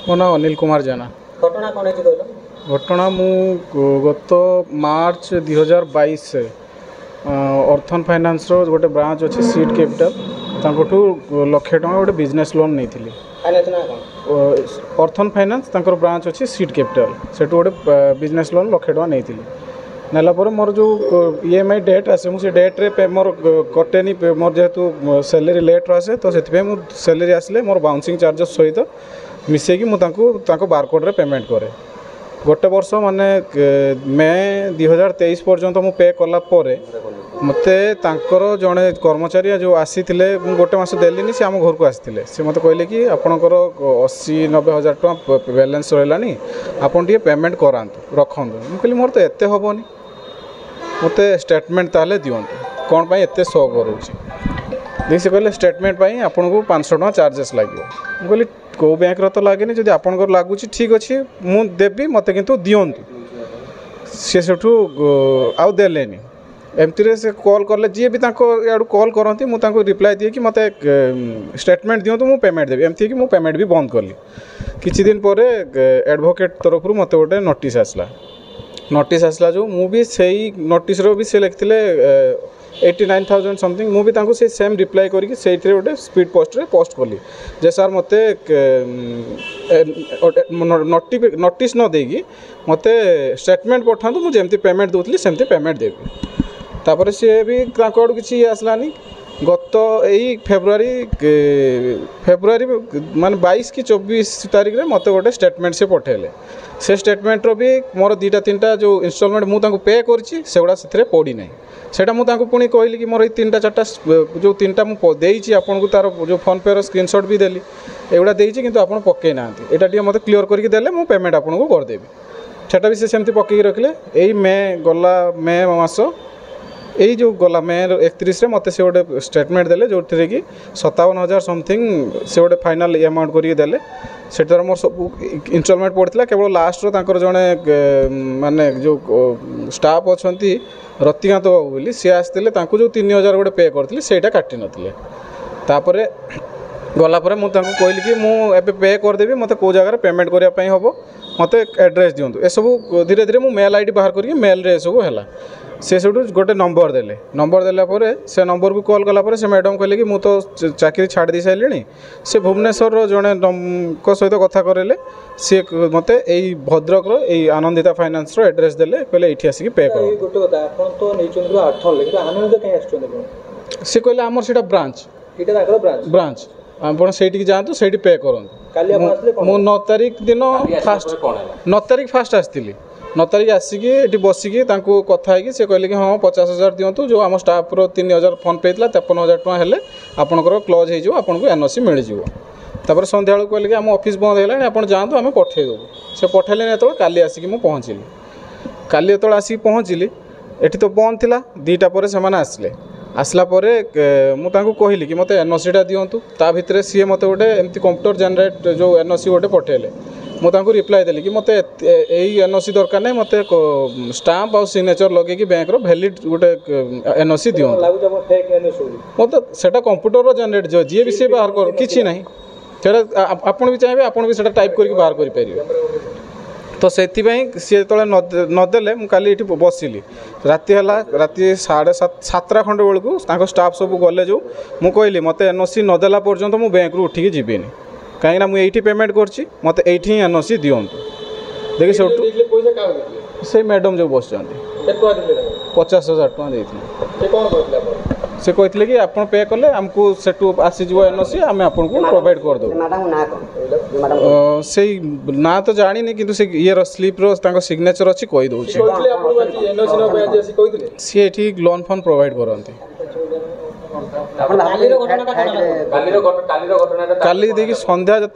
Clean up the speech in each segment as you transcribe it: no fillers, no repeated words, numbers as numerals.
मो ना अनिल कुमार जेना। घटना कौन है कहल? घटना मु गत मार्च 2022 अर्थन फाइनान्स रो गोटे ब्रांच अच्छे सीड कैपिटल तांकोठू लक्ष टଙ୍କା गोटे बिजनेस लोन नहीं थी। अर्थन फाइनान्स तांकर ब्रांच अच्छे सीड कैपिटल से गोटे बिजनेस लोन लक्ष टଙ୍କା नहीं थी। नेला मोर जो EMI डेट आसे मुझे डेट रे मोर कटेनी मोर जेहेतु सैलरी लेट आसे तो से सैलरी आसले मोर बाउंसिंग चार्जेस सहित मिसेकी मुझे बारकोड रे पेमेंट करे। गोटे वर्ष माने मे 2023 पर्यंत मु पे कला मते तांकर जड़े कर्मचारी जो आसी गोटे मास देली से आम घर को आसते से मत कहले कि आपणकर 80-90 हज़ार टଙ୍କା बैलेंस रही आपन टे पेमेंट करातु रखु। मुझे कहली मोर तो एत हेनी मत स्टेटमेंट ताले दिंतु कौन पाई एत शो करुँच से कहले स्टेटमेंट पाई आपन को 500 टଙ୍କା चार्जेस लगे। मुझे कौ बैंक तो लगे जब आपंकर लगुच ठीक अच्छे मुझे देवी मत कि दिंतु सी सेठू आउ देलेनी एमती से कॉल कले जी भी याडू कॉल करती मुझे रिप्लाई दिए कि मत स्टेटमेंट दिंतु मुझे पेमेंट देवी एमती कि मुझे पेमेंट भी बंद कली। किछि दिन पर एडवोकेट तरफ मत गोटे नोटिस आसला जो मुझे से नोटिस भी से लिखते 89,000 समथिंग मुझे से सेम रिप्लाई करके से गोटे स्पीड पोस्ट रे पोस्ट कली जे सर मत नोटिस न देगी मत स्टेटमेंट पठातु मुझे जमती पेमेंट दूसरी सेमती पेमेंट देवी। तापर सी भी आड़ू किसी आसलानी गत यही फेब्रुआरी मान 22 कि 24 तारीख में मत गोटे स्टेटमेंट से पठेले से स्टेटमेंट रो भी मोर 2-3टा जो इंस्टॉलमेंट मुझे पे करा से पड़ी ना सेटा मुझे पुणी कहली कि मोर 3-4टा जो 3टा मुझे आपन को तार जो फोन पे स्क्रीनशॉट भी देली एगुड़ा देती कि आप पकई ना यहाँ मत क्लीयर करके देले मुझे पेमेंट आपको करदेवी सेटा भी से सेमती पकई रखिले। यही मे मास यही जो गला मे 31 मत से गोटे स्टेटमेंट देले जो कि 57,000 समथिंग से गोटे फाइनाल अमाउंट करके देले से मोर सब इंस्टॉलमेंट पड़ता केवल लास्ट रो जड़े माने जो स्टाफ अच्छा रतिकांत बाबू बोली सी आसते जो 3,000 गोटे पे करती से काटि नथिले। तापर गलापर मुझे कहली कि मुझे पे करदेवी मत कौ जगह पेमेंट करने हम मत एड्रेस दिंतु ए सब धीरे धीरे मुझे मेल आईडी बाहर करके मेल रे सब है से गोटे नंबर देले से नंबर को कॉल कलापर से मैडम कहले कि मुझे तो चाकरी छाड़ दी सारे से भुवनेश्वर जड़े सहित कथा करेले सी मत यही भद्रक यही आनंदिता फाइनान्स एड्रेस देले कहले ये आसिक पे कर सी कहले आमर से ब्रांच आप से जातु से पे करूँ। मु 9 तारीख दिन फास्ट आसती 9 तारीख आसिकी बसिकी कथा है से कहले कि हाँ 50,000 दिंतु जो आम स्टाफ 3,000 फोन पे 53,000 टଙ୍କା हेले आपंकर क्लोज हो आपको NOC मिल जापर सन्ध्या बेलू कहले कि आम ऑफिस बंद है आप जातु आम पठेदेबू से पठेले जो काली आसिकी मु पहुँचली काली जो आसिक पहुँचली एटी तो बंद थी 2टा पर से आसले आसला मुझे कहली कि मत NOC टा दिंतु ता भितर सी मत गोटे एमती कंप्यूटर जनरेट जो NOC गोटे पठेले मुझे रिप्लाई देली कि मत यही NOC दरकार नहीं मत स्टाम्प आ सिग्नेचर लगे बैंक वैलिड गोटे NOC दिंतु मत से कंप्यूटर जनरेट जो जी भी सी बाहर कर कि ना आपड़ भी चाहिए आपड़ भी टाइप करके बाहर करें तो से सी जो नदेले मुझे ये बसिली राति है राति 7:30 खंड बेलू स्टाफ सब गले जो मुझे कहली मत NOC नदेला पर्यंत मु बैंक रू उठिकी जीविनी कहीं मुझे पेमेंट करती मत ये NOC दिंतु देखिए से मैडम जो बस 50,000 टଙ୍କା देती से कहते कि आप पे कले आमको सेठू आसीज NOC आम आपको प्रोवाइड करदेव से ना तो जानी कि ये स्लीप रो सिग्नेचर अच्छी कहीदे सी ये लोन फोन प्रोवाइड करती काली देखिए संध्या जो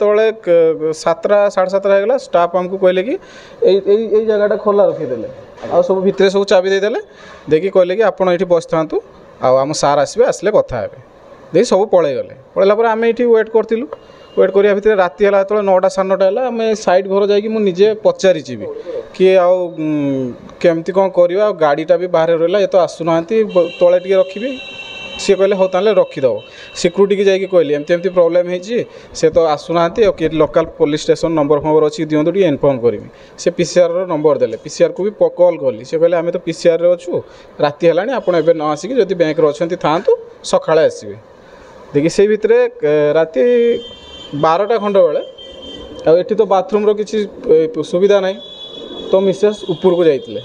7:30 होगा स्टाफ आमको कहले कि यही जगह खोला रखीदे आ सब भितर सब चाबी देदेले देखिए कहले कि आप बस था आम सार आसबे आसले कथा हे देखिए सब पलैगले पलैला आम ये वेट करूँ वेट करिया भितर राति है जो 9टा 9:30 है आम साइड घर जाइए पचारि कि आउ केमती कौन करवा गाड़ीटा भी बाहर रहा ये तो आसुना तले टे रखी सी कहले हो ताले रखीदेव सिक्यूरीटी की जाकि कहली एमती एमती प्रोब्लेम होती से तो आसुना कि लोकल पुलिस स्टेशन नंबर फंबर अच्छी दिंतु टी इनफर्म करी से पीसीआर नंबर देले पीसीआर को भी कॉल कली से कहले आम तो पीसीआर अच्छु राति है आपड़ एवं न आसिक जब बैंक अच्छा था सका आसवे देखिए से भितर राति 12टा खंड बेले आठी तो बाथरूम किसी सुविधा ना तो मिसेस ऊपर को जाइए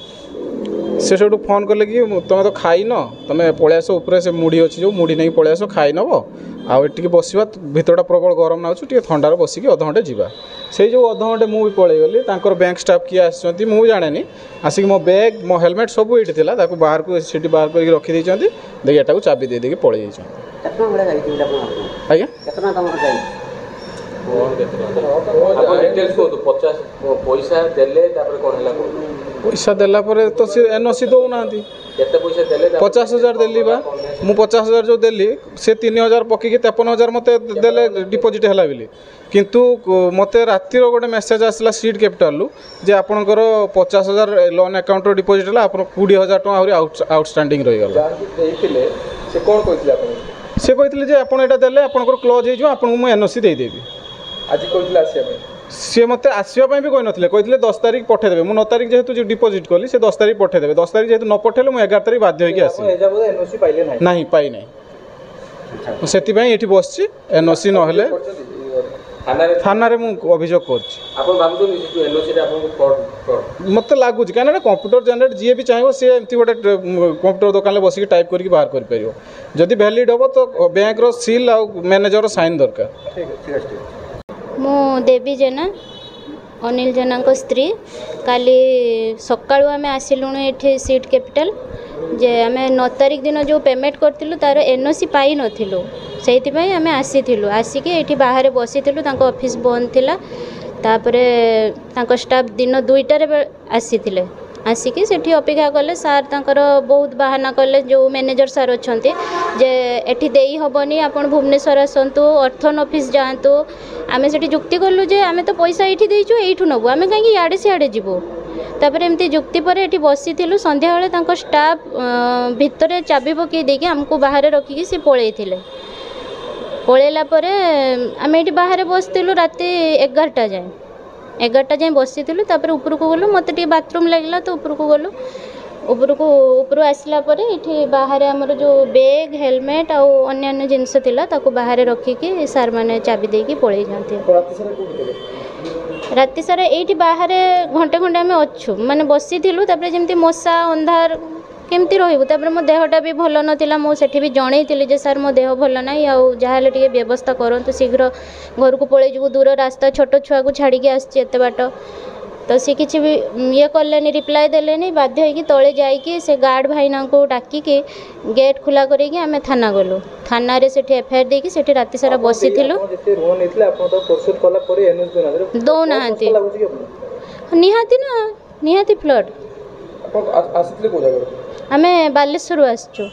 से सब फोन कले कि तुम तो खाई न तुम पलैस उपर से मुढ़ी अच्छी जो मुढ़ी नहीं पलैस खाई नब आगे बसवा भितरटा प्रबल गरम ना टे थंडार बसिक अधघंटे जावा से जो अधघंटे मुझे पलैगली बैंक स्टाफ किए आसी मुझे जाने आसिक मो बैग मो हेलमेट सब ये था बाहर को सीट बाहर कर रखी देखिए एटा चाबी दे देके पलि आज्ञा पैसा देला तो सी एनओसी दौना 50,000 देली बा मु 50,000 जो देली से 3,000 पकईकि 53,000 मत देले डिपोजिट है बोली किंतु मत रातिर गोटे मेसेज आसला सीड कैपिटाल जे आपणकर 50,000 लोन अकाउंट डिपोजिट है आप 20,000 टका आउटस्टैंडिंग रहीगला से कहते आपड़ यहाँ देले आपंकर क्लोज हो आपको मुझे एनओसी देदेवी आज कहते सी मत आसवाई भी कहते कहते 10 तारीख पठेदेवे मुझे 9 तारीख जेहतु डिपोजिट कली से 10 तारीख पठेदेवे 10 तारीख जेहतु न पठेले मुझे 11 तारीख बाध्य होगी आसी ना पाई ना से ये बस एनओसी ना थाना अभियोग कर मत लगुच कहीं कंप्यूटर जनरेट जी भी चाहिए सी एमती गोटे कंप्यूटर दुकान बसिक टाइप करके बाहर कर जदि वैलिड हम तो बैंक रो सील आ मैनेजर साइन दरकार मु देवी जेना अनिल जेना को स्त्री काली सकाळु आमे आसिलुणु एठी सीट कैपिटल जे आमे 9 तारीख दिन जो पेमेंट करथिलु तार एनओसी पाई नथिलु सेति पई आमे आसीथिलु आसिके एठी बाहर बसिथिलु तांको ऑफिस बंद थिला तापरे तांको स्टाफ दिन 2टारे आसीथिले आसिकी सेठी अपेक्षा कले सार तांकर बहुत बहाना कले जो मैनेजर सार अछंती जे एठी देई हबनी आपण भुवनेश्वर आसंतु अर्थन ऑफिस जांतु आमे सेठी जुक्ति करलु जे आमे तो पैसा एठी देइछु एठु नबु आमे काहे याडे सियाडे जिवो तापर एमती जुक्ति पर एठी बसिथिलु संध्या बेले तांको स्टाफ भितरे चाबी पकई देकी हमको बाहर रखिकी से पळेइथिले पळेला परे आमे एठी बाहर बसथिलु राती 11टा जाए 11टा जाए बसिथिलु तापर ऊपर को गलु मते टी बाथरूम लागला तो ऊपर को गलु ऊपर आसला परे इठी बाहर हमर जो बैग हेलमेट आ अन्य जिनस थिला ताको बाहर रखिकी सार माने चाबी देकी पळेइ जानते राति सारा एठी बाहर घंटे घंटे आमे अच्छु माने बसिथिलु तापर जेमती मशा अंधार केमती रहबु तापर मो देहटा भी भल नथिला मो सेठी भी जणैतिली जे सर मो देह भल नाही आ जहाले टिके व्यवस्था करंतु शीघ्र घर को पळेइ जबु दूर रास्ता छोट छुआ को छाड़ी के आछि एते बाट तो सी किसी भी ये कलेनी रिप्लाई देलेनी बाध्य होगी तले जाइए से गार्ड भाईना को डाकिकी गेट खुला करेगी आम थाना गलु थाना रे सेठी एफआईआर देकी सेठी राति सारा बसी थिलु दौना निहाती फ्लड आमे बालेश्वर आसचु।